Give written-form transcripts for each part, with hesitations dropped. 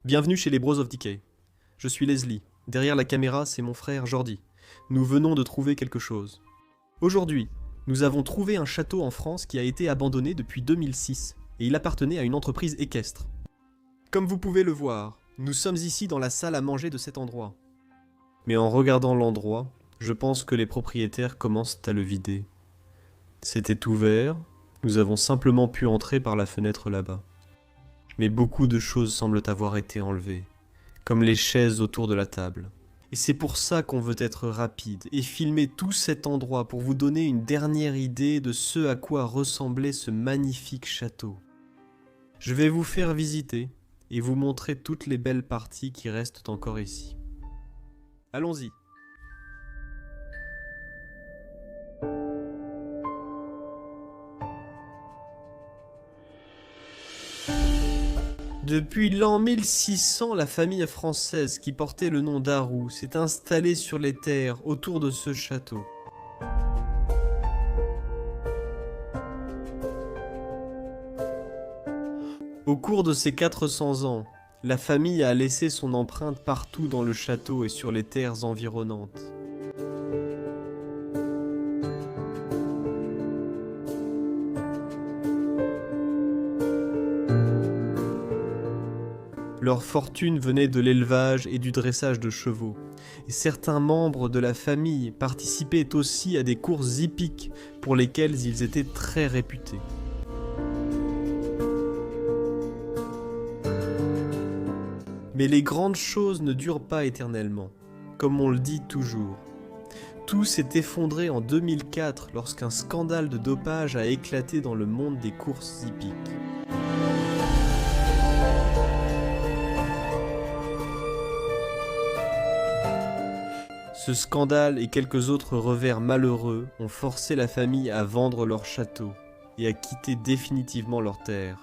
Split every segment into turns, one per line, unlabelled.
Bienvenue chez les Bros of Decay. Je suis Leslie. Derrière la caméra, c'est mon frère Jordi. Nous venons de trouver quelque chose. Aujourd'hui, nous avons trouvé un château en France qui a été abandonné depuis 2006 et il appartenait à une entreprise équestre. Comme vous pouvez le voir, nous sommes ici dans la salle à manger de cet endroit. Mais en regardant l'endroit, je pense que les propriétaires commencent à le vider. C'était ouvert, nous avons simplement pu entrer par la fenêtre là-bas. Mais beaucoup de choses semblent avoir été enlevées, comme les chaises autour de la table. Et c'est pour ça qu'on veut être rapide et filmer tout cet endroit pour vous donner une dernière idée de ce à quoi ressemblait ce magnifique château. Je vais vous faire visiter et vous montrer toutes les belles parties qui restent encore ici. Allons-y. Depuis l'an 1600, la famille française qui portait le nom d'Arroux s'est installée sur les terres autour de ce château. Au cours de ces 400 ans, la famille a laissé son empreinte partout dans le château et sur les terres environnantes. Leur fortune venait de l'élevage et du dressage de chevaux, et certains membres de la famille participaient aussi à des courses hippiques pour lesquelles ils étaient très réputés. Mais les grandes choses ne durent pas éternellement, comme on le dit toujours. Tout s'est effondré en 2004 lorsqu'un scandale de dopage a éclaté dans le monde des courses hippiques. Ce scandale et quelques autres revers malheureux ont forcé la famille à vendre leur château et à quitter définitivement leurs terres.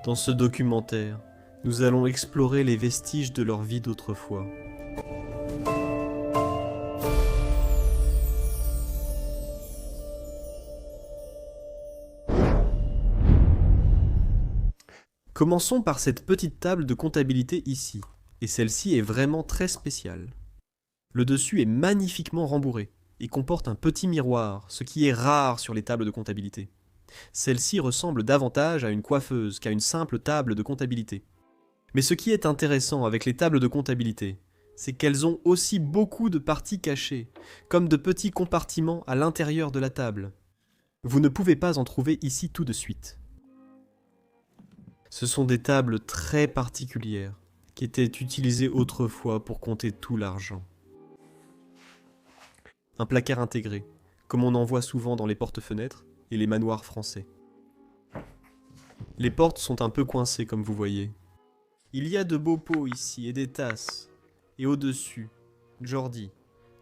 Dans ce documentaire, nous allons explorer les vestiges de leur vie d'autrefois. Commençons par cette petite table de comptabilité ici. Et celle-ci est vraiment très spéciale. Le dessus est magnifiquement rembourré et comporte un petit miroir, ce qui est rare sur les tables de comptabilité. Celle-ci ressemble davantage à une coiffeuse qu'à une simple table de comptabilité. Mais ce qui est intéressant avec les tables de comptabilité, c'est qu'elles ont aussi beaucoup de parties cachées, comme de petits compartiments à l'intérieur de la table. Vous ne pouvez pas en trouver ici tout de suite. Ce sont des tables très particulières, qui était utilisé autrefois pour compter tout l'argent. Un placard intégré, comme on en voit souvent dans les porte-fenêtres et les manoirs français. Les portes sont un peu coincées comme vous voyez. Il y a de beaux pots ici et des tasses. Et au-dessus, Jordi,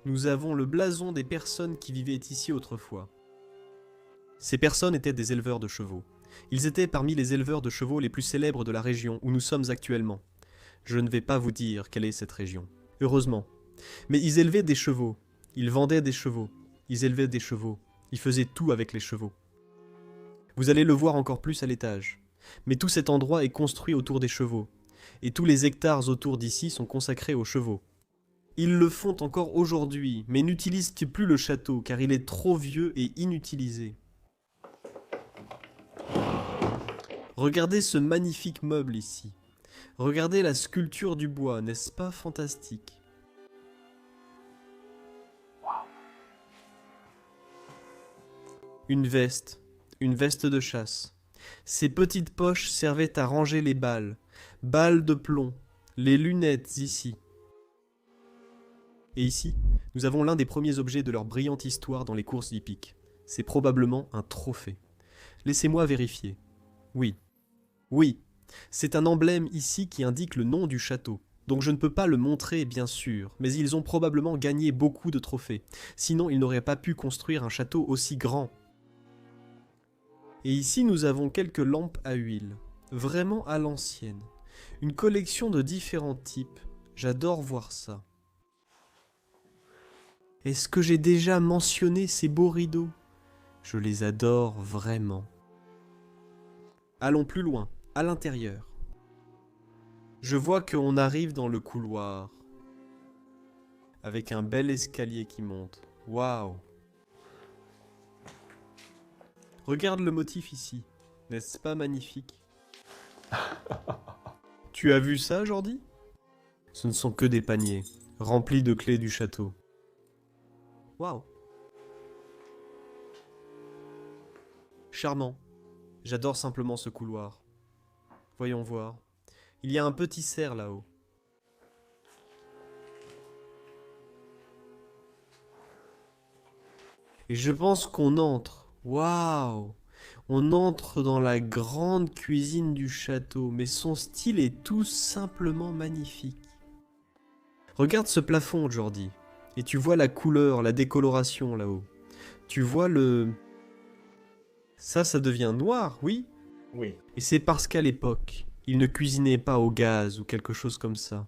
nous avons le blason des personnes qui vivaient ici autrefois. Ces personnes étaient des éleveurs de chevaux. Ils étaient parmi les éleveurs de chevaux les plus célèbres de la région où nous sommes actuellement. Je ne vais pas vous dire quelle est cette région. Heureusement. Mais ils élevaient des chevaux. Ils vendaient des chevaux. Ils élevaient des chevaux. Ils faisaient tout avec les chevaux. Vous allez le voir encore plus à l'étage. Mais tout cet endroit est construit autour des chevaux. Et tous les hectares autour d'ici sont consacrés aux chevaux. Ils le font encore aujourd'hui, mais n'utilisent plus le château car il est trop vieux et inutilisé. Regardez ce magnifique meuble ici. Regardez la sculpture du bois, n'est-ce pas fantastique? Une veste de chasse. Ces petites poches servaient à ranger les balles de plomb, les lunettes ici. Et ici, nous avons l'un des premiers objets de leur brillante histoire dans les courses hippiques. C'est probablement un trophée. Laissez-moi vérifier. Oui. C'est un emblème ici qui indique le nom du château. Donc je ne peux pas le montrer bien sûr, mais ils ont probablement gagné beaucoup de trophées. Sinon ils n'auraient pas pu construire un château aussi grand. Et ici nous avons quelques lampes à huile, vraiment à l'ancienne. Une collection de différents types, j'adore voir ça. Est-ce que j'ai déjà mentionné ces beaux rideaux? Je les adore vraiment. Allons plus loin. à l'intérieur. Je vois qu'on arrive dans le couloir, avec un bel escalier qui monte. Waouh! Regarde le motif ici, n'est-ce pas magnifique? Tu as vu ça, Jordi? Ce ne sont que des paniers, remplis de clés du château. Waouh! Charmant. J'adore simplement ce couloir. Voyons voir. Il y a un petit cerf là-haut. Et je pense qu'on entre. Waouh! On entre dans la grande cuisine du château, mais son style est tout simplement magnifique. Regarde ce plafond, Jordi. Et tu vois la couleur, la décoloration là-haut. Tu vois le... Ça devient noir, oui?
Oui.
Et c'est parce qu'à l'époque, ils ne cuisinaient pas au gaz ou quelque chose comme ça.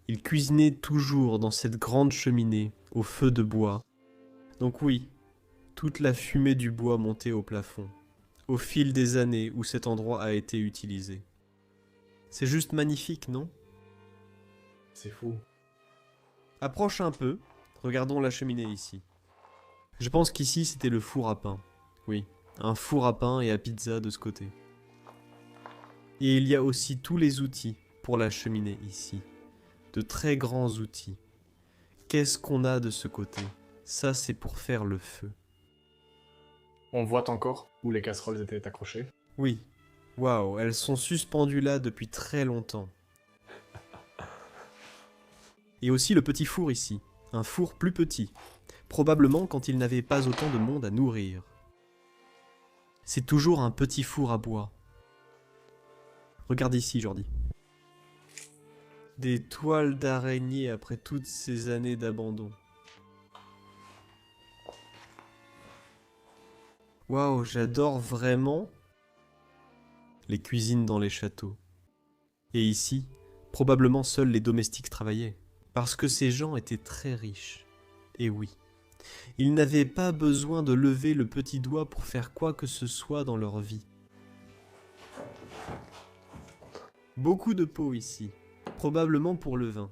Ils cuisinaient toujours dans cette grande cheminée, au feu de bois. Donc oui, toute la fumée du bois montait au plafond, au fil des années où cet endroit a été utilisé. C'est juste magnifique, non?
C'est fou.
Approche un peu, regardons la cheminée ici. Je pense qu'ici c'était le four à pain. Oui, un four à pain et à pizza de ce côté. Et il y a aussi tous les outils pour la cheminée ici. De très grands outils. Qu'est-ce qu'on a de ce côté? Ça, c'est pour faire le feu.
On voit encore où les casseroles étaient accrochées.
Oui. Waouh, elles sont suspendues là depuis très longtemps. Et aussi le petit four ici. Un four plus petit. Probablement quand il n'avait pas autant de monde à nourrir. C'est toujours un petit four à bois. Regarde ici, Jordi. Des toiles d'araignée après toutes ces années d'abandon. Waouh, j'adore vraiment les cuisines dans les châteaux. Et ici, probablement seuls les domestiques travaillaient. Parce que ces gens étaient très riches. Et oui, ils n'avaient pas besoin de lever le petit doigt pour faire quoi que ce soit dans leur vie. Beaucoup de pots ici, probablement pour le vin.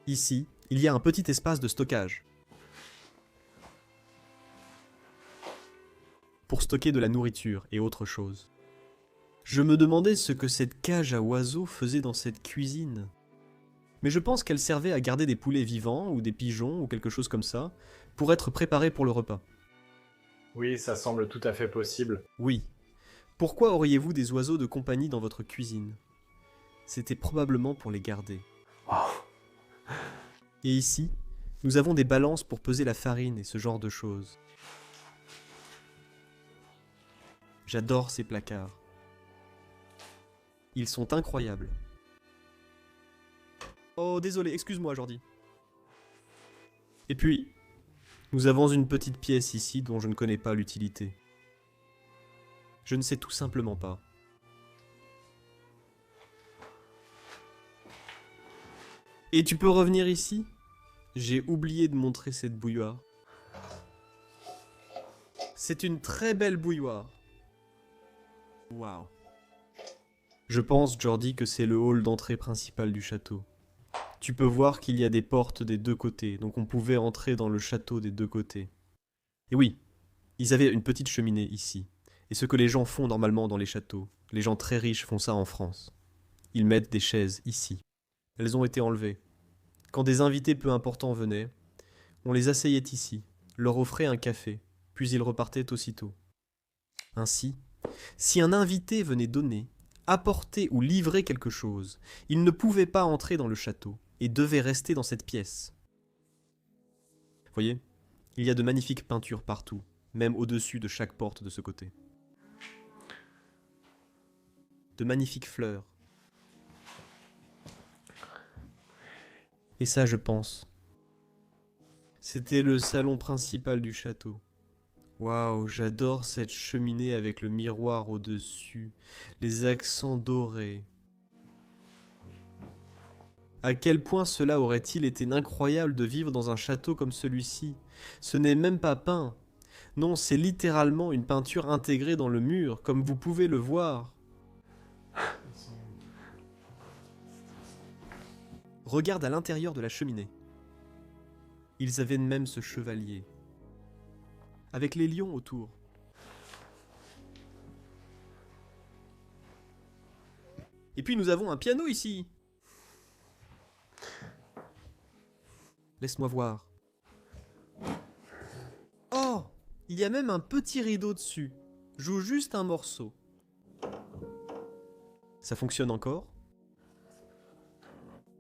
Ici, il y a un petit espace de stockage. Pour stocker de la nourriture et autre chose. Je me demandais ce que cette cage à oiseaux faisait dans cette cuisine. Mais je pense qu'elle servait à garder des poulets vivants ou des pigeons ou quelque chose comme ça, pour être préparés pour le repas.
Oui, ça semble tout à fait possible.
Oui. Pourquoi auriez-vous des oiseaux de compagnie dans votre cuisine? C'était probablement pour les garder.
Oh.
Et ici, nous avons des balances pour peser la farine et ce genre de choses. J'adore ces placards. Ils sont incroyables. Oh, désolé, excuse-moi, Jordi. Et puis, nous avons une petite pièce ici dont je ne connais pas l'utilité. Je ne sais tout simplement pas. Et tu peux revenir ici? J'ai oublié de montrer cette bouilloire. C'est une très belle bouilloire. Waouh. Je pense, Jordi, que c'est le hall d'entrée principal du château. Tu peux voir qu'il y a des portes des deux côtés, donc on pouvait entrer dans le château des deux côtés. Et oui, ils avaient une petite cheminée ici. Et ce que les gens font normalement dans les châteaux, les gens très riches font ça en France. Ils mettent des chaises ici. Elles ont été enlevées. Quand des invités peu importants venaient, on les asseyait ici, leur offrait un café, puis ils repartaient aussitôt. Ainsi, si un invité venait donner, apporter ou livrer quelque chose, il ne pouvait pas entrer dans le château et devait rester dans cette pièce. Voyez, il y a de magnifiques peintures partout, même au-dessus de chaque porte de ce côté. De magnifiques fleurs. Et ça, je pense, c'était le salon principal du château. Waouh, j'adore cette cheminée avec le miroir au-dessus, les accents dorés. À quel point cela aurait-il été incroyable de vivre dans un château comme celui-ci? Ce n'est même pas peint. Non, c'est littéralement une peinture intégrée dans le mur, comme vous pouvez le voir. Regarde à l'intérieur de la cheminée. Ils avaient même ce chevalier, avec les lions autour. Et puis nous avons un piano ici. Laisse-moi voir. Oh, il y a même un petit rideau dessus. Joue juste un morceau. Ça fonctionne encore?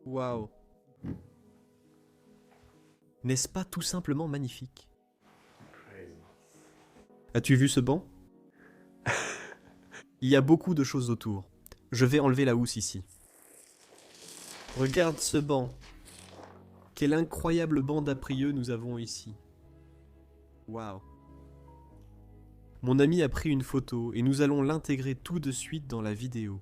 Waouh. N'est-ce pas tout simplement magnifique? As-tu vu ce banc? Il y a beaucoup de choses autour. Je vais enlever la housse ici. Regarde ce banc. Quel incroyable banc d'Aprieux nous avons ici. Waouh. Mon ami a pris une photo et nous allons l'intégrer tout de suite dans la vidéo.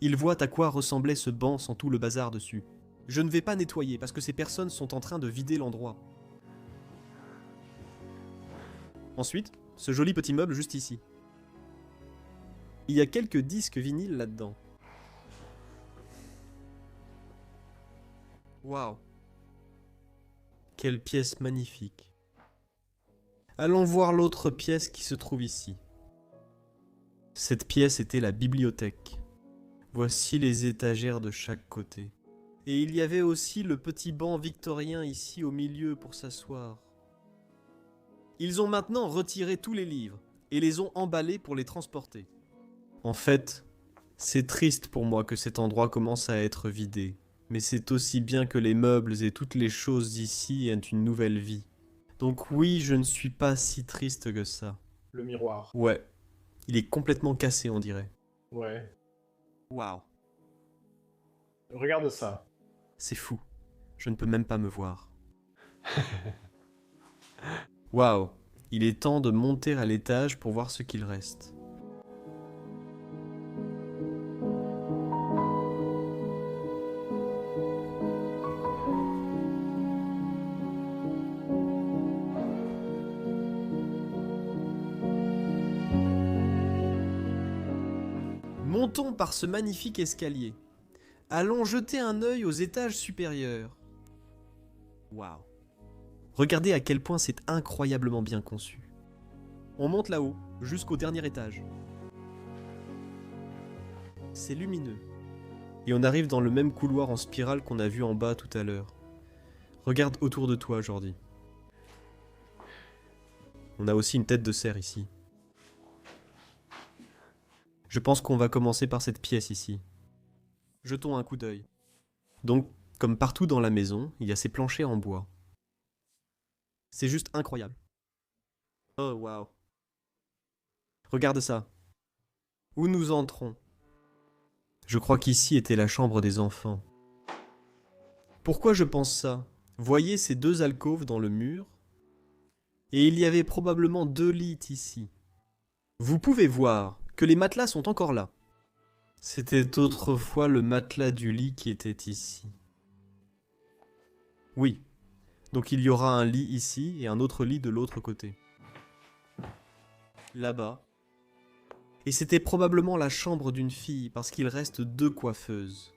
Il voit à quoi ressemblait ce banc sans tout le bazar dessus. Je ne vais pas nettoyer parce que ces personnes sont en train de vider l'endroit. Ensuite, ce joli petit meuble juste ici. Il y a quelques disques vinyles là-dedans. Waouh. Quelle pièce magnifique. Allons voir l'autre pièce qui se trouve ici. Cette pièce était la bibliothèque. Voici les étagères de chaque côté. Et il y avait aussi le petit banc victorien ici au milieu pour s'asseoir. Ils ont maintenant retiré tous les livres et les ont emballés pour les transporter. En fait, c'est triste pour moi que cet endroit commence à être vidé. Mais c'est aussi bien que les meubles et toutes les choses d'ici aient une nouvelle vie. Donc oui, je ne suis pas si triste que ça.
Le miroir.
Ouais, il est complètement cassé on dirait.
Ouais.
Waouh.
Regarde ça.
C'est fou, je ne peux même pas me voir. Waouh, il est temps de monter à l'étage pour voir ce qu'il reste. Montons par ce magnifique escalier. Allons jeter un œil aux étages supérieurs. Waouh. Regardez à quel point c'est incroyablement bien conçu. On monte là-haut, jusqu'au dernier étage. C'est lumineux. Et on arrive dans le même couloir en spirale qu'on a vu en bas tout à l'heure. Regarde autour de toi, Jordi. On a aussi une tête de cerf ici. Je pense qu'on va commencer par cette pièce ici. Jetons un coup d'œil. Donc, comme partout dans la maison, il y a ces planchers en bois. C'est juste incroyable. Oh, waouh. Regarde ça. Où nous entrons? Je crois qu'ici était la chambre des enfants. Pourquoi je pense ça? Voyez ces deux alcôves dans le mur? Et il y avait probablement 2 lits ici. Vous pouvez voir que les matelas sont encore là. C'était autrefois le matelas du lit qui était ici. Oui. Donc il y aura un lit ici et un autre lit de l'autre côté. Là-bas. Et c'était probablement la chambre d'une fille parce qu'il reste 2 coiffeuses.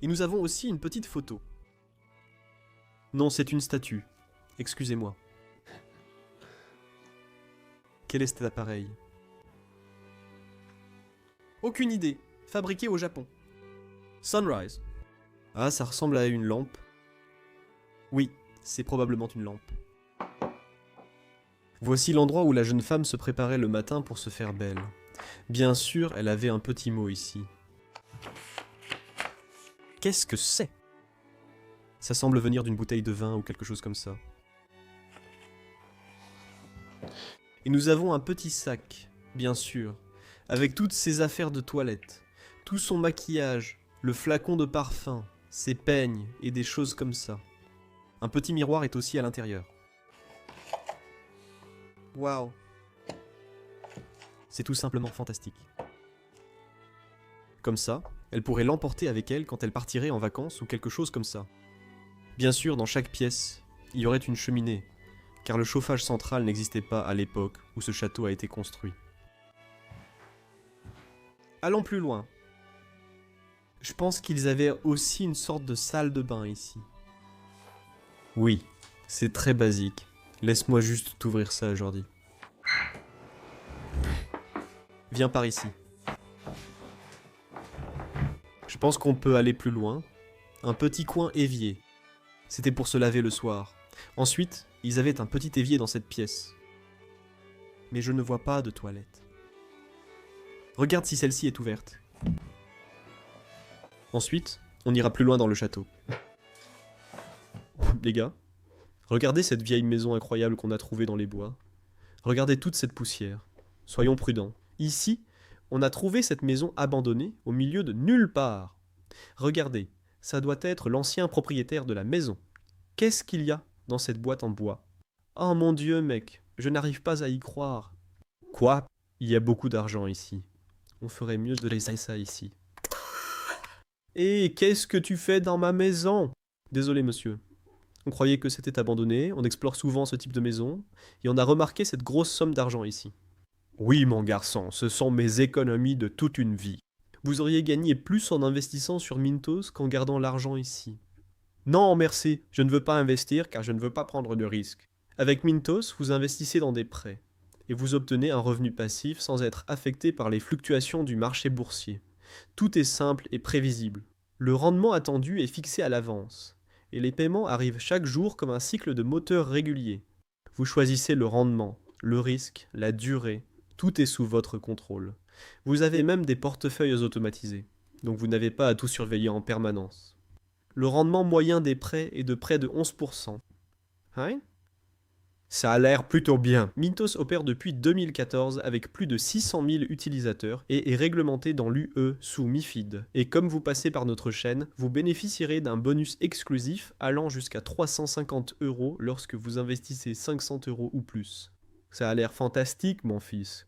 Et nous avons aussi une petite photo. Non, c'est une statue. Excusez-moi. Quel est cet appareil? Aucune idée. Fabriqué au Japon. Sunrise. Ah, ça ressemble à une lampe. Oui, c'est probablement une lampe. Voici l'endroit où la jeune femme se préparait le matin pour se faire belle. Bien sûr, elle avait un petit mot ici. Qu'est-ce que c'est? Ça semble venir d'une bouteille de vin ou quelque chose comme ça. Et nous avons un petit sac, bien sûr, avec toutes ses affaires de toilette, tout son maquillage, le flacon de parfum, ses peignes et des choses comme ça. Un petit miroir est aussi à l'intérieur. Waouh! C'est tout simplement fantastique. Comme ça, elle pourrait l'emporter avec elle quand elle partirait en vacances ou quelque chose comme ça. Bien sûr, dans chaque pièce, il y aurait une cheminée, car le chauffage central n'existait pas à l'époque où ce château a été construit. Allons plus loin. Je pense qu'ils avaient aussi une sorte de salle de bain ici. Oui, c'est très basique. Laisse-moi juste t'ouvrir ça, Jordi. Viens par ici. Je pense qu'on peut aller plus loin. Un petit coin évier. C'était pour se laver le soir. Ensuite, ils avaient un petit évier dans cette pièce. Mais je ne vois pas de toilette. Regarde si celle-ci est ouverte. Ensuite, on ira plus loin dans le château. Les gars, regardez cette vieille maison incroyable qu'on a trouvée dans les bois. Regardez toute cette poussière. Soyons prudents. Ici, on a trouvé cette maison abandonnée au milieu de nulle part. Regardez, ça doit être l'ancien propriétaire de la maison. Qu'est-ce qu'il y a dans cette boîte en bois? Oh mon Dieu, mec, je n'arrive pas à y croire. Quoi? Il y a beaucoup d'argent ici. On ferait mieux de laisser ça ici. Et qu'est-ce que tu fais dans ma maison? Désolé, monsieur. On croyait que c'était abandonné, on explore souvent ce type de maison, et on a remarqué cette grosse somme d'argent ici. Oui, mon garçon, ce sont mes économies de toute une vie. Vous auriez gagné plus en investissant sur Mintos qu'en gardant l'argent ici. Non, merci, je ne veux pas investir car je ne veux pas prendre de risques. Avec Mintos, vous investissez dans des prêts, et vous obtenez un revenu passif sans être affecté par les fluctuations du marché boursier. Tout est simple et prévisible. Le rendement attendu est fixé à l'avance, et les paiements arrivent chaque jour comme un cycle de moteur régulier. Vous choisissez le rendement, le risque, la durée, tout est sous votre contrôle. Vous avez même des portefeuilles automatisés, donc vous n'avez pas à tout surveiller en permanence. Le rendement moyen des prêts est de près de 11%. Hein? Ça a l'air plutôt bien. Mintos opère depuis 2014 avec plus de 600 000 utilisateurs et est réglementé dans l'UE sous MiFID. Et comme vous passez par notre chaîne, vous bénéficierez d'un bonus exclusif allant jusqu'à 350 € lorsque vous investissez 500 € ou plus. Ça a l'air fantastique, mon fils.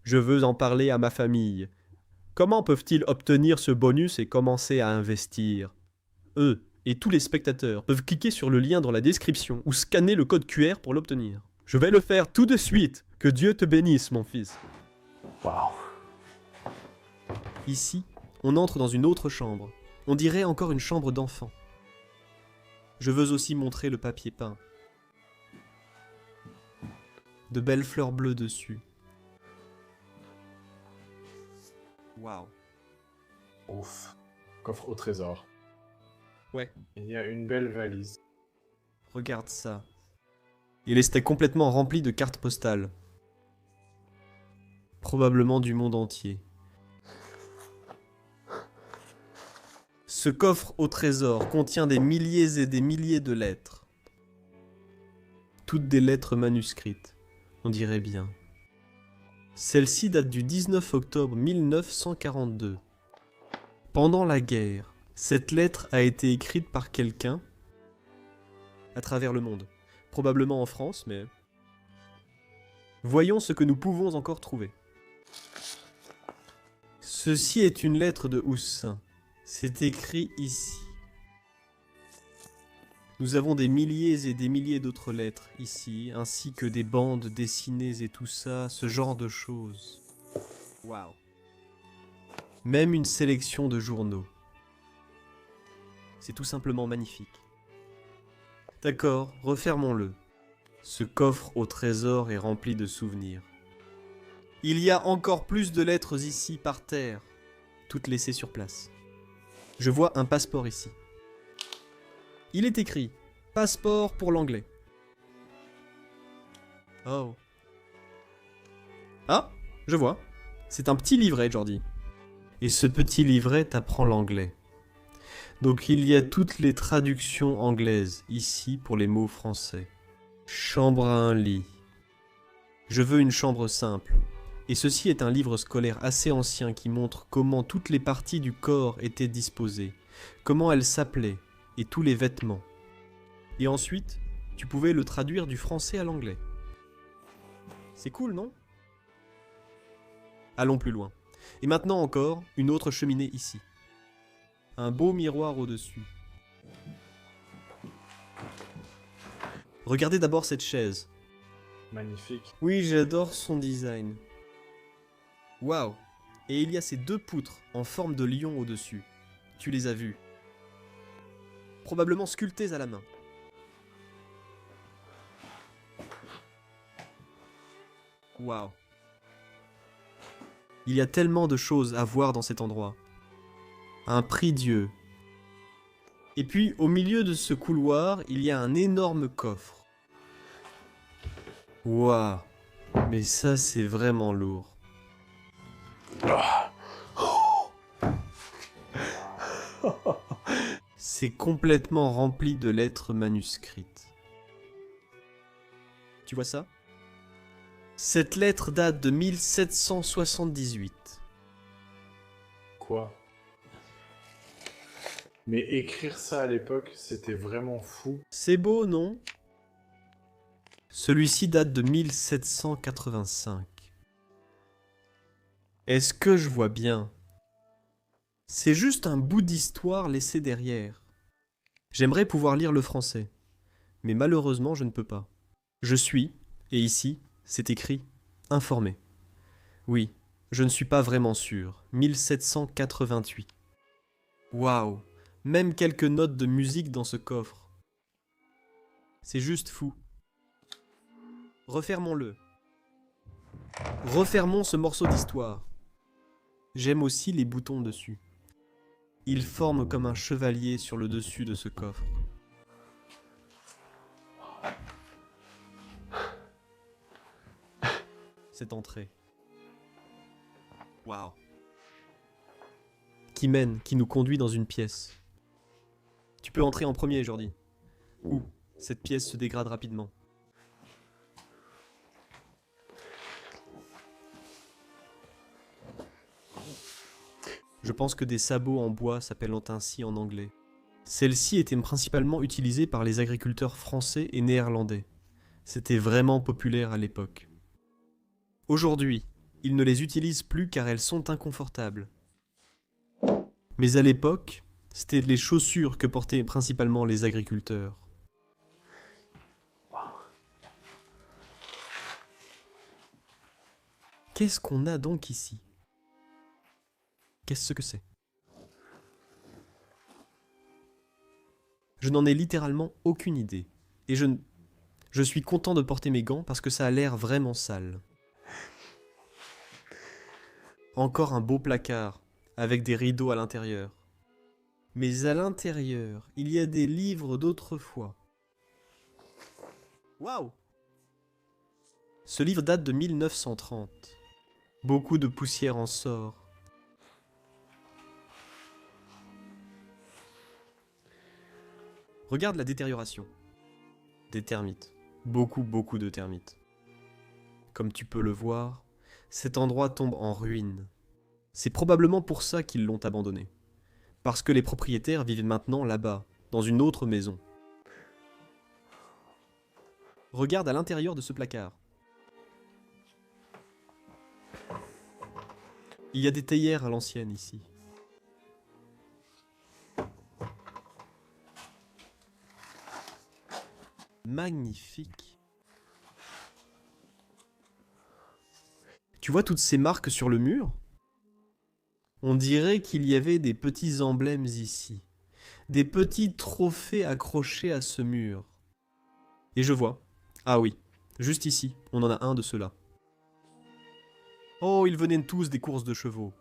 Je veux en parler à ma famille. Comment peuvent-ils obtenir ce bonus et commencer à investir? Eux et tous les spectateurs peuvent cliquer sur le lien dans la description ou scanner le code QR pour l'obtenir. Je vais le faire tout de suite. Que Dieu te bénisse, mon fils.
Waouh.
Ici, on entre dans une autre chambre. On dirait encore une chambre d'enfant. Je veux aussi montrer le papier peint. De belles fleurs bleues dessus. Waouh.
Ouf. Coffre au trésor.
Ouais.
Il y a une belle valise.
Regarde ça. Il était complètement rempli de cartes postales. Probablement du monde entier. Ce coffre au trésor contient des milliers et des milliers de lettres. Toutes des lettres manuscrites, on dirait bien. Celle-ci date du 19 octobre 1942. Pendant la guerre, cette lettre a été écrite par quelqu'un à travers le monde. Probablement en France, mais... Voyons ce que nous pouvons encore trouver. Ceci est une lettre de Houssin. C'est écrit ici. Nous avons des milliers et des milliers d'autres lettres ici, ainsi que des bandes dessinées et tout ça, ce genre de choses. Waouh. Même une sélection de journaux. C'est tout simplement magnifique. D'accord, refermons-le. Ce coffre au trésor est rempli de souvenirs. Il y a encore plus de lettres ici par terre, toutes laissées sur place. Je vois un passeport ici. Il est écrit « Passeport pour l'anglais ». Oh. Ah, je vois. C'est un petit livret, Jordi. Et ce petit livret t'apprend l'anglais. Donc il y a toutes les traductions anglaises ici pour les mots français. Chambre à un lit. Je veux une chambre simple. Et ceci est un livre scolaire assez ancien qui montre comment toutes les parties du corps étaient disposées, comment elles s'appelaient, et tous les vêtements. Et ensuite, tu pouvais le traduire du français à l'anglais. C'est cool, non? Allons plus loin. Et maintenant encore, une autre cheminée ici. Un beau miroir au-dessus. Regardez d'abord cette chaise.
Magnifique.
Oui, j'adore son design. Waouh! Et il y a ces deux poutres en forme de lion au-dessus. Tu les as vus. Probablement sculptés à la main. Waouh. Il y a tellement de choses à voir dans cet endroit. Un prie-dieu. Et puis, au milieu de ce couloir, il y a un énorme coffre. Waouh. Mais ça, c'est vraiment lourd. C'est complètement rempli de lettres manuscrites. Tu vois ça? Cette lettre date de 1778.
Quoi? Mais écrire ça à l'époque, c'était vraiment fou.
C'est beau, non? Celui-ci date de 1785. Est-ce que je vois bien? C'est juste un bout d'histoire laissé derrière. J'aimerais pouvoir lire le français, mais malheureusement je ne peux pas. Je suis, et ici, c'est écrit, informé. Oui, je ne suis pas vraiment sûr. 1788. Waouh! Même quelques notes de musique dans ce coffre. C'est juste fou. Refermons-le. Refermons ce morceau d'histoire. J'aime aussi les boutons dessus. Ils forment comme un chevalier sur le dessus de ce coffre. Cette entrée. Waouh. Qui mène, qui nous conduit dans une pièce. Tu peux entrer en premier, Jordi. Ouh, cette pièce se dégrade rapidement. Je pense que des sabots en bois s'appellent ainsi en anglais. Celles-ci étaient principalement utilisées par les agriculteurs français et néerlandais. C'était vraiment populaire à l'époque. Aujourd'hui, ils ne les utilisent plus car elles sont inconfortables. Mais à l'époque, c'était les chaussures que portaient principalement les agriculteurs. Qu'est-ce qu'on a donc ici? Qu'est-ce que c'est? Je n'en ai littéralement aucune idée. Et je suis content de porter mes gants parce que ça a l'air vraiment sale. Encore un beau placard, avec des rideaux à l'intérieur. Mais à l'intérieur, il y a des livres d'autrefois. Waouh! Ce livre date de 1930. Beaucoup de poussière en sort. Regarde la détérioration. Des termites. Beaucoup de termites. Comme tu peux le voir, cet endroit tombe en ruine. C'est probablement pour ça qu'ils l'ont abandonné. Parce que les propriétaires vivent maintenant là-bas, dans une autre maison. Regarde à l'intérieur de ce placard. Il y a des théières à l'ancienne ici. Magnifique. Tu vois toutes ces marques sur le mur? On dirait qu'il y avait des petits emblèmes ici. Des petits trophées accrochés à ce mur. Et je vois. Ah oui, juste ici, on en a un de ceux-là. Oh, ils venaient tous des courses de chevaux.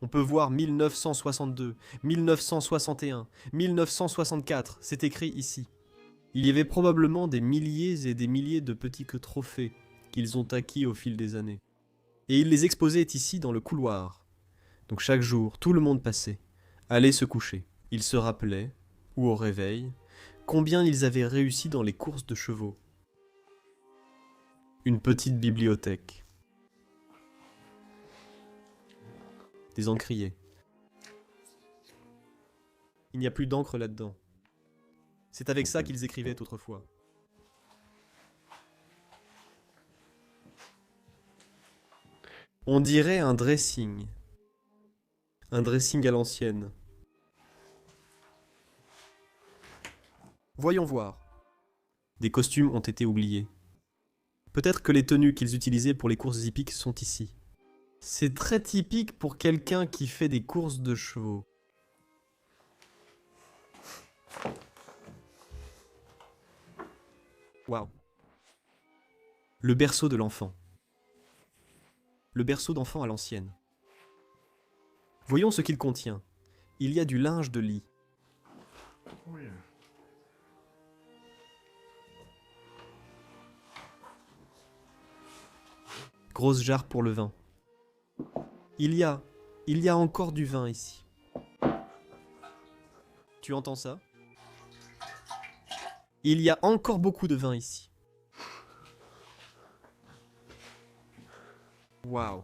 On peut voir 1962, 1961, 1964, c'est écrit ici. Il y avait probablement des milliers et des milliers de petits trophées qu'ils ont acquis au fil des années. Et ils les exposaient ici dans le couloir. Donc chaque jour, tout le monde passait, allait se coucher. Ils se rappelaient, ou au réveil, combien ils avaient réussi dans les courses de chevaux. Une petite bibliothèque. Des encriers. Il n'y a plus d'encre là-dedans. C'est avec ça qu'ils écrivaient autrefois. On dirait un dressing. Un dressing à l'ancienne. Voyons voir. Des costumes ont été oubliés. Peut-être que les tenues qu'ils utilisaient pour les courses hippiques sont ici. C'est très typique pour quelqu'un qui fait des courses de chevaux. Waouh. Le berceau de l'enfant. Le berceau d'enfant à l'ancienne. Voyons ce qu'il contient. Il y a du linge de lit.
Oui.
Grosse jarre pour le vin. Il y a encore du vin ici. Tu entends ça? Il y a encore beaucoup de vin ici. Waouh.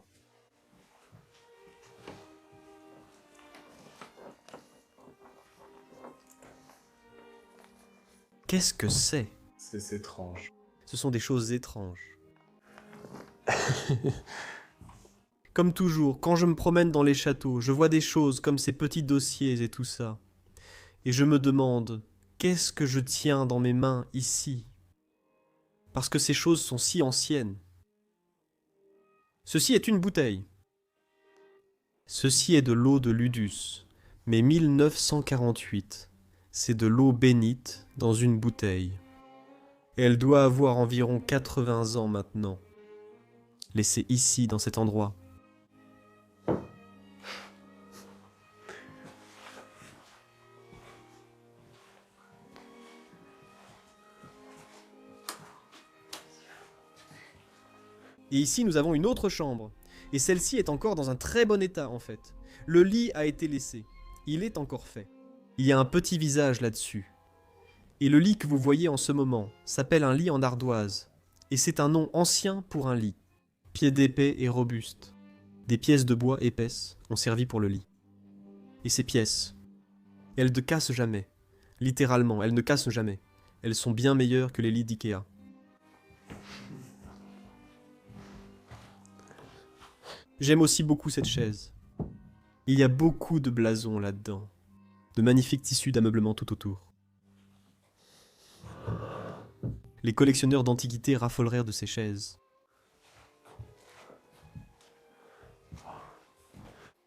Qu'est-ce que c'est?
C'est étrange.
Ce sont des choses étranges. Comme toujours, quand je me promène dans les châteaux, je vois des choses comme ces petits dossiers et tout ça. Et je me demande, qu'est-ce que je tiens dans mes mains ici? Parce que ces choses sont si anciennes. Ceci est une bouteille. Ceci est de l'eau de Ludus, mais 1948. C'est de l'eau bénite dans une bouteille. Elle doit avoir environ 80 ans maintenant. Laissée ici, dans cet endroit. Et ici, nous avons une autre chambre. Et celle-ci est encore dans un très bon état, en fait. Le lit a été laissé. Il est encore fait. Il y a un petit visage là-dessus. Et le lit que vous voyez en ce moment s'appelle un lit en ardoise. Et c'est un nom ancien pour un lit. Pied d'épais et robuste. Des pièces de bois épaisses ont servi pour le lit. Et ces pièces, elles ne cassent jamais. Littéralement, elles ne cassent jamais. Elles sont bien meilleures que les lits d'Ikea. J'aime aussi beaucoup cette chaise. Il y a beaucoup de blasons là-dedans. De magnifiques tissus d'ameublement tout autour. Les collectionneurs d'antiquités raffoleraient de ces chaises.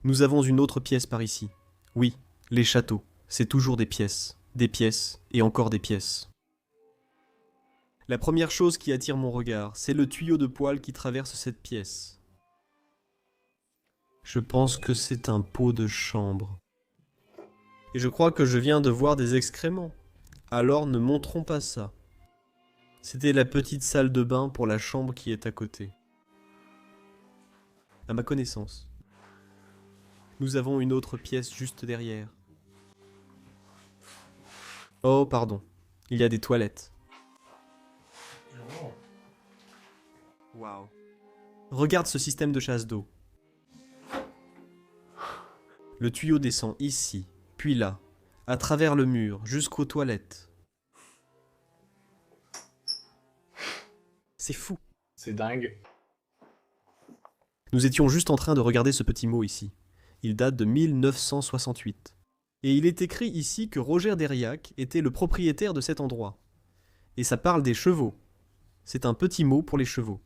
Nous avons une autre pièce par ici. Oui, les châteaux, c'est toujours des pièces et encore des pièces. La première chose qui attire mon regard, c'est le tuyau de poêle qui traverse cette pièce. Je pense que c'est un pot de chambre. Et je crois que je viens de voir des excréments. Alors ne montrons pas ça. C'était la petite salle de bain pour la chambre qui est à côté. À ma connaissance. Nous avons une autre pièce juste derrière. Oh, pardon. Il y a des toilettes. Waouh. Regarde ce système de chasse d'eau. Le tuyau descend ici, puis là, à travers le mur, jusqu'aux toilettes. C'est fou.
C'est dingue.
Nous étions juste en train de regarder ce petit mot ici. Il date de 1968. Et il est écrit ici que Roger Deriac était le propriétaire de cet endroit. Et ça parle des chevaux. C'est un petit mot pour les chevaux.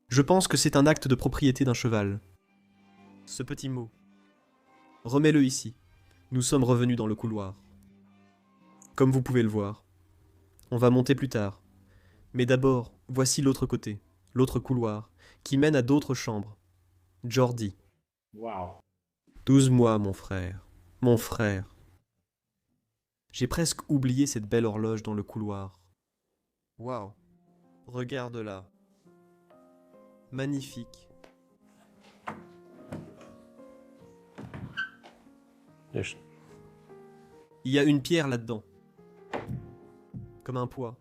Je pense que c'est un acte de propriété d'un cheval. Ce petit mot. Remets-le ici. Nous sommes revenus dans le couloir. Comme vous pouvez le voir. On va monter plus tard. Mais d'abord, voici l'autre côté, l'autre couloir, qui mène à d'autres chambres. Jordi.
Waouh.
12 mois, mon frère. Mon frère. J'ai presque oublié cette belle horloge dans le couloir. Waouh. Regarde là. Magnifique. Il y a une pierre là-dedans. Comme un poids.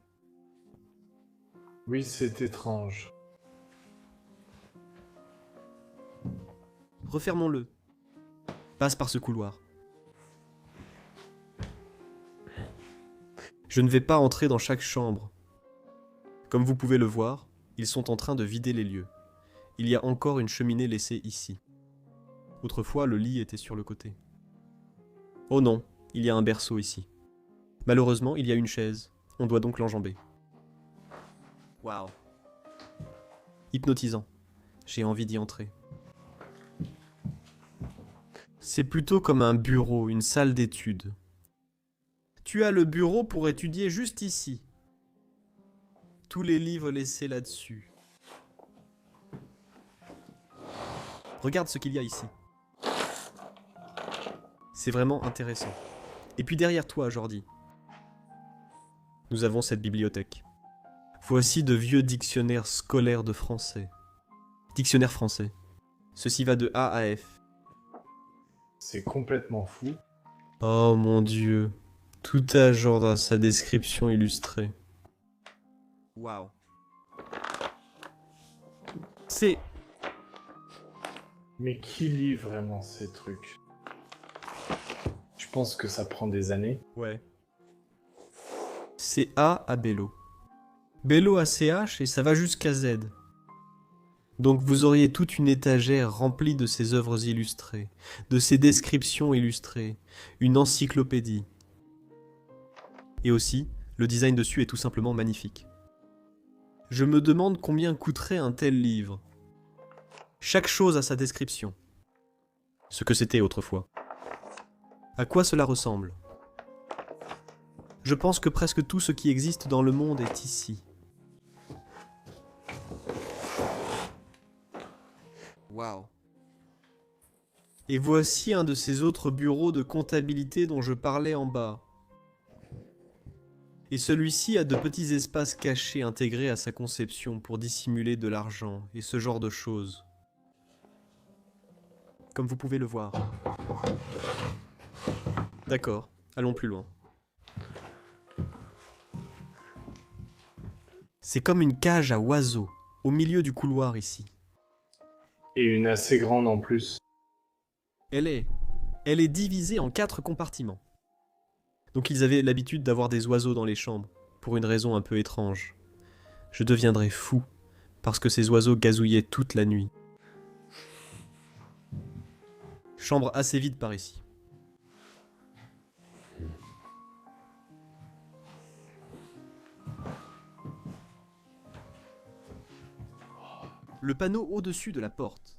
Oui, c'est étrange.
Refermons-le. Passe par ce couloir. Je ne vais pas entrer dans chaque chambre. Comme vous pouvez le voir, ils sont en train de vider les lieux. Il y a encore une cheminée laissée ici. Autrefois, le lit était sur le côté. Oh non, il y a un berceau ici. Malheureusement, il y a une chaise. On doit donc l'enjamber. Waouh. Hypnotisant. J'ai envie d'y entrer. C'est plutôt comme un bureau, une salle d'études. Tu as le bureau pour étudier juste ici. Tous les livres laissés là-dessus. Regarde ce qu'il y a ici. C'est vraiment intéressant. Et puis derrière toi, Jordi, nous avons cette bibliothèque. Voici de vieux dictionnaires scolaires de français. Dictionnaire français. Ceci va de A à F.
C'est complètement fou.
Oh mon Dieu. Tout a genre dans sa description illustrée. Waouh. C'est...
Mais qui lit vraiment ces trucs? Je pense que ça prend des années.
Ouais. C'est A à Bello. Bello à CH et ça va jusqu'à Z. Donc vous auriez toute une étagère remplie de ces œuvres illustrées, de ces descriptions illustrées, une encyclopédie. Et aussi, le design dessus est tout simplement magnifique. Je me demande combien coûterait un tel livre. Chaque chose a sa description. Ce que c'était autrefois. À quoi cela ressemble? Je pense que presque tout ce qui existe dans le monde est ici. Waouh. Et voici un de ces autres bureaux de comptabilité dont je parlais en bas. Et celui-ci a de petits espaces cachés intégrés à sa conception pour dissimuler de l'argent et ce genre de choses. Comme vous pouvez le voir. D'accord, allons plus loin. C'est comme une cage à oiseaux, au milieu du couloir ici.
Et une assez grande en plus.
Elle est divisée en 4 compartiments. Donc ils avaient l'habitude d'avoir des oiseaux dans les chambres, pour une raison un peu étrange. Je deviendrais fou, parce que ces oiseaux gazouillaient toute la nuit. Chambre assez vide par ici. Le panneau au-dessus de la porte.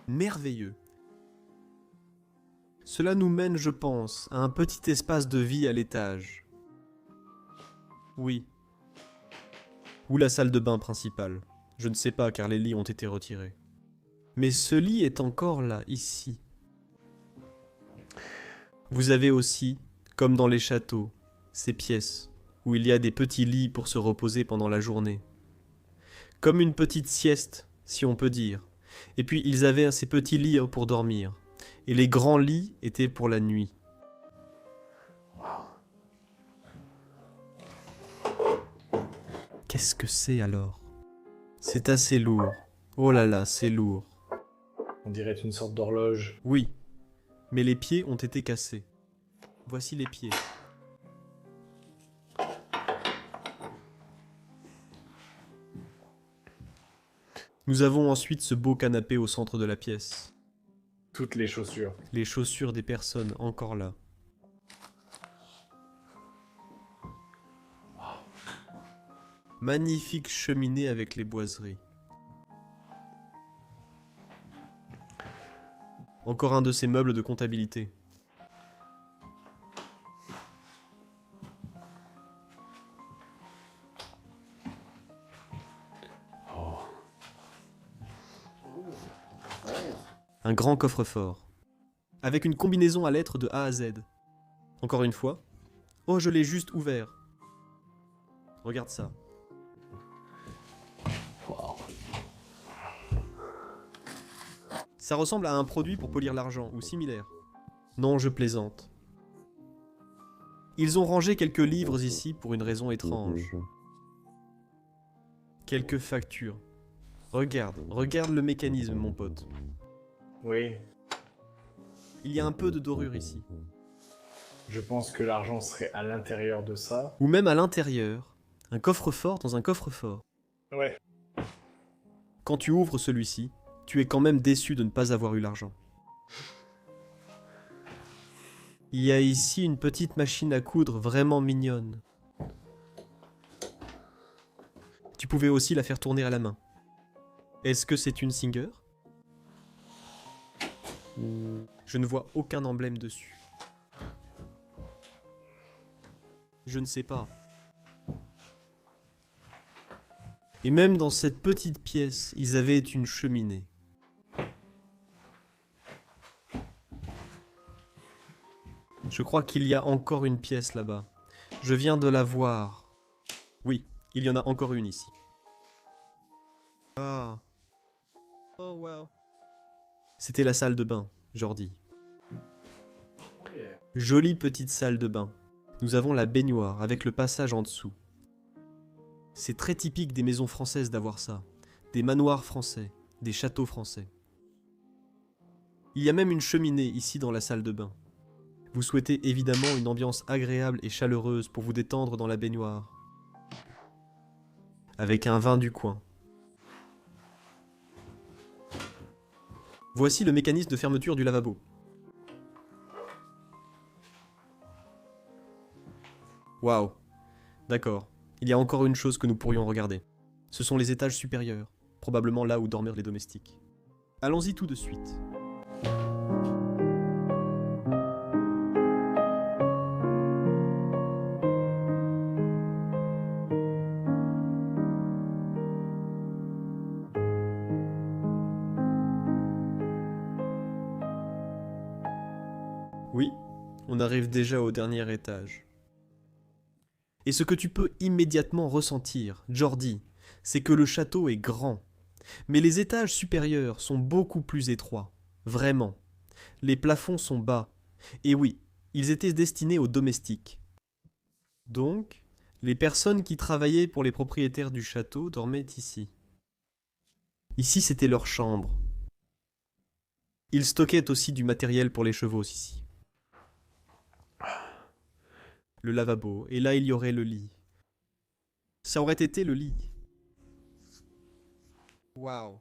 Merveilleux. Cela nous mène, je pense, à un petit espace de vie à l'étage. Oui. Ou la salle de bain principale. Je ne sais pas car les lits ont été retirés. Mais ce lit est encore là, ici. Vous avez aussi, comme dans les châteaux, ces pièces où il y a des petits lits pour se reposer pendant la journée. Comme une petite sieste, si on peut dire. Et puis ils avaient ces petits lits pour dormir. Et les grands lits étaient pour la nuit. Qu'est-ce que c'est alors? C'est assez lourd. Oh là là, c'est lourd.
On dirait une sorte d'horloge.
Oui, mais les pieds ont été cassés. Voici les pieds. Nous avons ensuite ce beau canapé au centre de la pièce.
Toutes les chaussures.
Les chaussures des personnes encore là. Magnifique cheminée avec les boiseries. Encore un de ces meubles de comptabilité. Un grand coffre-fort. Avec une combinaison à lettres de A à Z. Encore une fois. Oh, je l'ai juste ouvert. Regarde ça. Ça ressemble à un produit pour polir l'argent, ou similaire. Non, je plaisante. Ils ont rangé quelques livres ici pour une raison étrange. Quelques factures. Regarde le mécanisme, mon pote.
Oui,
Il y a un peu de dorure ici.
je pense que l'argent serait à l'intérieur de ça.
Ou même à l'intérieur. Un coffre-fort dans un coffre-fort.
Ouais.
Quand tu ouvres celui-ci, tu es quand même déçu de ne pas avoir eu l'argent. Il y a ici une petite machine à coudre vraiment mignonne. Tu pouvais aussi la faire tourner à la main. Est-ce que c'est une Singer? Je ne vois aucun emblème dessus. Je ne sais pas. Et même dans cette petite pièce, ils avaient une cheminée. Je crois qu'il y a encore une pièce là-bas. Je viens de la voir. Oui, il y en a encore une ici. Ah. Oh wow. C'était la salle de bain, Jordi. Jolie petite salle de bain. Nous avons la baignoire avec le passage en dessous. C'est très typique des maisons françaises d'avoir ça. Des manoirs français, des châteaux français. Il y a même une cheminée ici dans la salle de bain. Vous souhaitez évidemment une ambiance agréable et chaleureuse pour vous détendre dans la baignoire. Avec un vin du coin. Voici le mécanisme de fermeture du lavabo. Waouh. D'accord. Il y a encore une chose que nous pourrions regarder. Ce sont les étages supérieurs, probablement là où dormirent les domestiques. Allons-y tout de suite. Oui, on arrive déjà au dernier étage. Et ce que tu peux immédiatement ressentir, Jordi, c'est que le château est grand. Mais les étages supérieurs sont beaucoup plus étroits. Vraiment. Les plafonds sont bas. Et oui, ils étaient destinés aux domestiques. Donc, les personnes qui travaillaient pour les propriétaires du château dormaient ici. Ici, c'était leur chambre. Ils stockaient aussi du matériel pour les chevaux ici. Le lavabo, et là il y aurait le lit. Ça aurait été le lit. Waouh.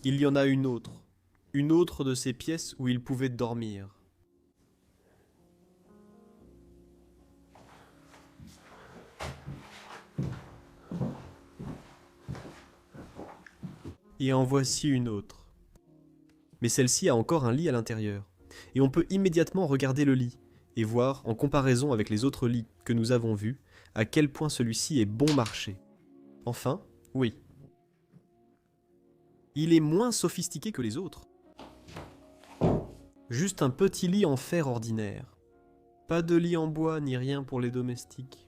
Il y en a une autre de ces pièces où ils pouvaient dormir. Et en voici une autre. Mais celle-ci a encore un lit à l'intérieur. Et on peut immédiatement regarder le lit, et voir, en comparaison avec les autres lits que nous avons vus, à quel point celui-ci est bon marché. Enfin, oui. Il est moins sophistiqué que les autres. Juste un petit lit en fer ordinaire. Pas de lit en bois ni rien pour les domestiques.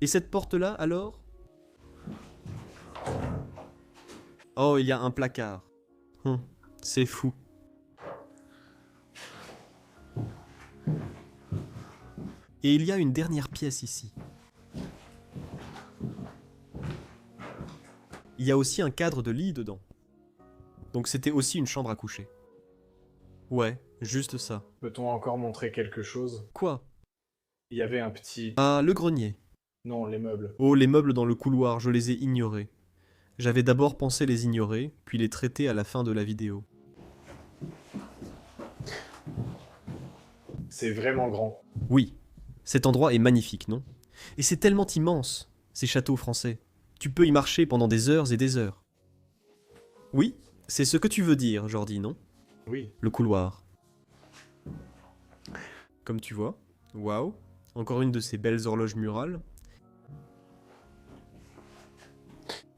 Et cette porte-là, alors ? Oh, il y a un placard. C'est fou. Et il y a une dernière pièce ici. Il y a aussi un cadre de lit dedans. Donc c'était aussi une chambre à coucher. Ouais, juste ça.
Peut-on encore montrer quelque chose?
Quoi?
Il y avait un petit...
Ah, le grenier.
Non, les meubles.
Oh, les meubles dans le couloir, je les ai ignorés. J'avais d'abord pensé les ignorer, puis les traiter à la fin de la vidéo.
C'est vraiment grand.
Oui, cet endroit est magnifique, non? Et c'est tellement immense, ces châteaux français. Tu peux y marcher pendant des heures et des heures. Oui, c'est ce que tu veux dire, Jordi, non?
Oui.
Le couloir. Comme tu vois, waouh, encore une de ces belles horloges murales.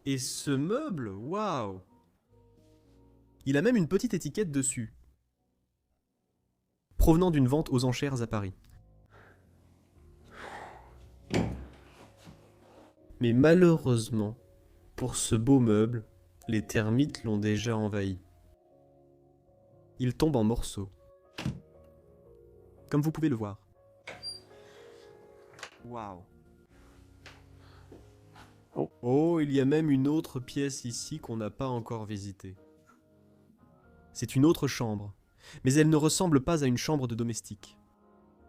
Et ce meuble, waouh! Il a même une petite étiquette dessus. Provenant d'une vente aux enchères à Paris. Mais malheureusement, pour ce beau meuble, les termites l'ont déjà envahi. Il tombe en morceaux. Comme vous pouvez le voir. Waouh! Oh, il y a même une autre pièce ici qu'on n'a pas encore visitée. C'est une autre chambre, mais elle ne ressemble pas à une chambre de domestique.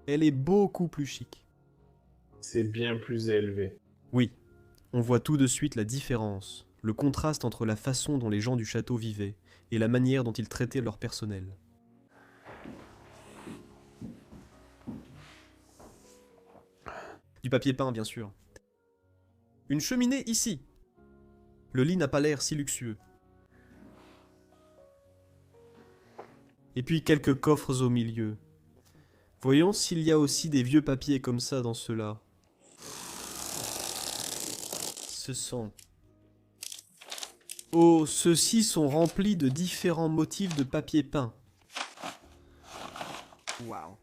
Elle est beaucoup plus chic.
C'est bien plus élevé.
Oui, on voit tout de suite la différence, le contraste entre la façon dont les gens du château vivaient et la manière dont ils traitaient leur personnel. Du papier peint, bien sûr. Une cheminée ici, Le lit n'a pas l'air si luxueux. Et puis quelques coffres au milieu. Voyons s'il y a aussi des vieux papiers comme ça dans ceux-là. Ce sont... Oh, ceux-ci sont remplis de différents motifs de papier peint. Waouh.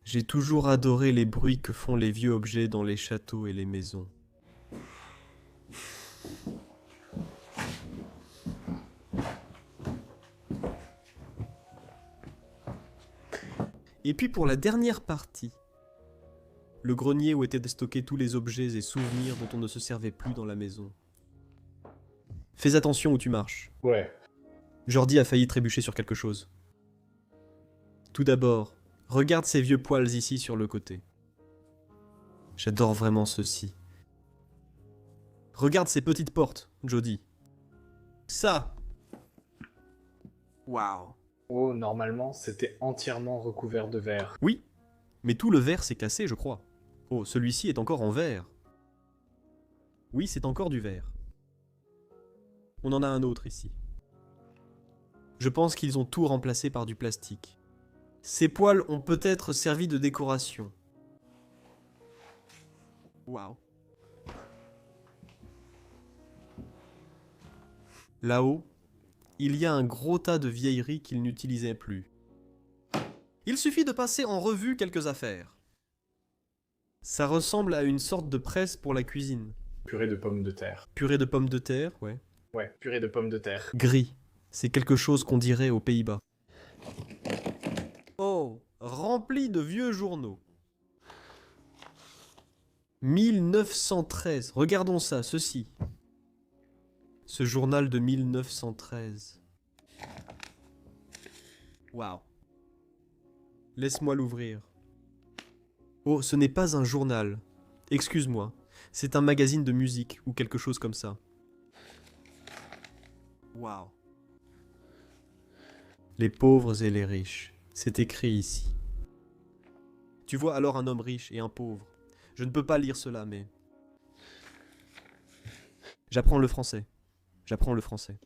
J'ai toujours adoré les bruits que font les vieux objets dans les châteaux et les maisons. Et puis pour la dernière partie, le grenier où étaient stockés tous les objets et souvenirs dont on ne se servait plus dans la maison. Fais attention où tu marches.
Ouais.
Jordi a failli trébucher sur quelque chose. Tout d'abord, regarde ces vieux poils ici sur le côté. J'adore vraiment ceci. Regarde ces petites portes, Jody. Ça. Waouh.
Oh, normalement, c'était entièrement recouvert de verre.
Oui, mais tout le verre s'est cassé, je crois. Oh, celui-ci est encore en verre. Oui, c'est encore du verre. On en a un autre ici. Je pense qu'ils ont tout remplacé par du plastique. Ces poils ont peut-être servi de décoration. Waouh. Là-haut, il y a un gros tas de vieilleries qu'ils n'utilisaient plus. Il suffit de passer en revue quelques affaires. Ça ressemble à une sorte de presse pour la cuisine.
Purée de pommes de terre.
Purée de pommes de terre, ouais.
Ouais, purée de pommes de terre.
Gris, c'est quelque chose qu'on dirait aux Pays-Bas. Oh, rempli de vieux journaux. 1913, regardons ça, ceci. Ce journal de 1913. Waouh. Laisse-moi l'ouvrir. Oh, ce n'est pas un journal. Excuse-moi, c'est un magazine de musique ou quelque chose comme ça. Waouh. Les pauvres et les riches. C'est écrit ici. Tu vois alors un homme riche et un pauvre. Je ne peux pas lire cela, mais... J'apprends le français. J'apprends le français.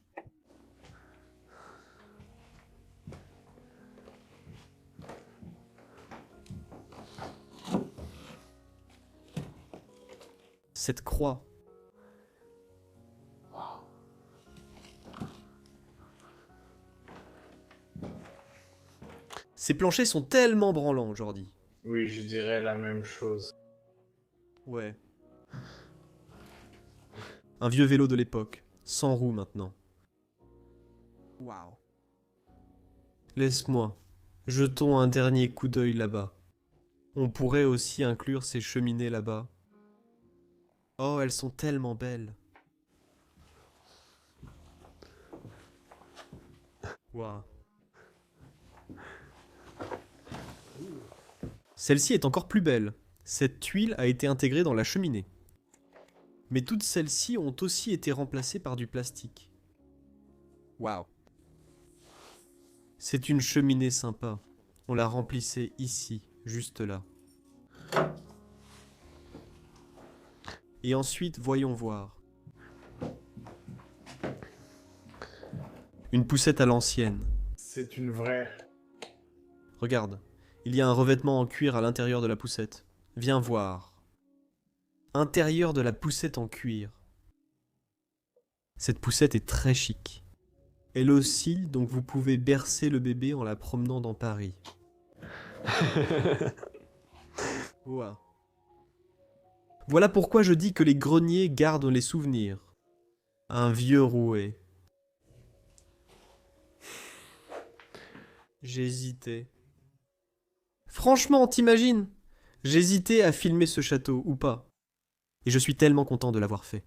Cette croix. Ces planchers sont tellement branlants, Jordi.
Oui, je dirais la même chose.
Ouais. Un vieux vélo de l'époque, sans roues maintenant. Waouh. Laisse-moi. Jetons un dernier coup d'œil là-bas. On pourrait aussi inclure ces cheminées là-bas. Oh, elles sont tellement belles. Waouh. Celle-ci est encore plus belle. Cette tuile a été intégrée dans la cheminée. Mais toutes celles-ci ont aussi été remplacées par du plastique. Waouh. C'est une cheminée sympa. On la remplissait ici, juste là. Et ensuite, voyons voir. Une poussette à l'ancienne.
C'est une vraie...
Regarde, il y a un revêtement en cuir à l'intérieur de la poussette. Viens voir. Intérieur de la poussette en cuir. Cette poussette est très chic. Elle oscille, donc vous pouvez bercer le bébé en la promenant dans Paris. Wow. Voilà pourquoi je dis que les greniers gardent les souvenirs. Un vieux rouet. J'hésitais. Franchement, t'imagines? J'hésitais à filmer ce château ou pas. Et je suis tellement content de l'avoir fait.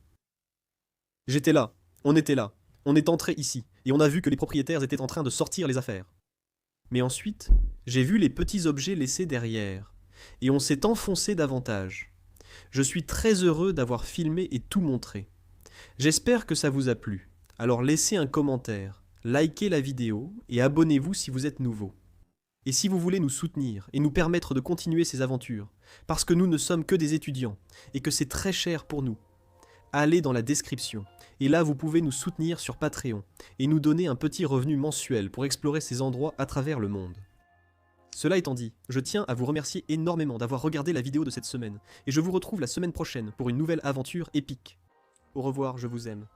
J'étais là, on était là, on est entré ici, et on a vu que les propriétaires étaient en train de sortir les affaires. Mais ensuite, j'ai vu les petits objets laissés derrière, et on s'est enfoncé davantage. Je suis très heureux d'avoir filmé et tout montré. J'espère que ça vous a plu. Alors laissez un commentaire, likez la vidéo et abonnez-vous si vous êtes nouveau. Et si vous voulez nous soutenir et nous permettre de continuer ces aventures, parce que nous ne sommes que des étudiants et que c'est très cher pour nous, allez dans la description. Et là, vous pouvez nous soutenir sur Patreon et nous donner un petit revenu mensuel pour explorer ces endroits à travers le monde. Cela étant dit, je tiens à vous remercier énormément d'avoir regardé la vidéo de cette semaine, et je vous retrouve la semaine prochaine pour une nouvelle aventure épique. Au revoir, je vous aime.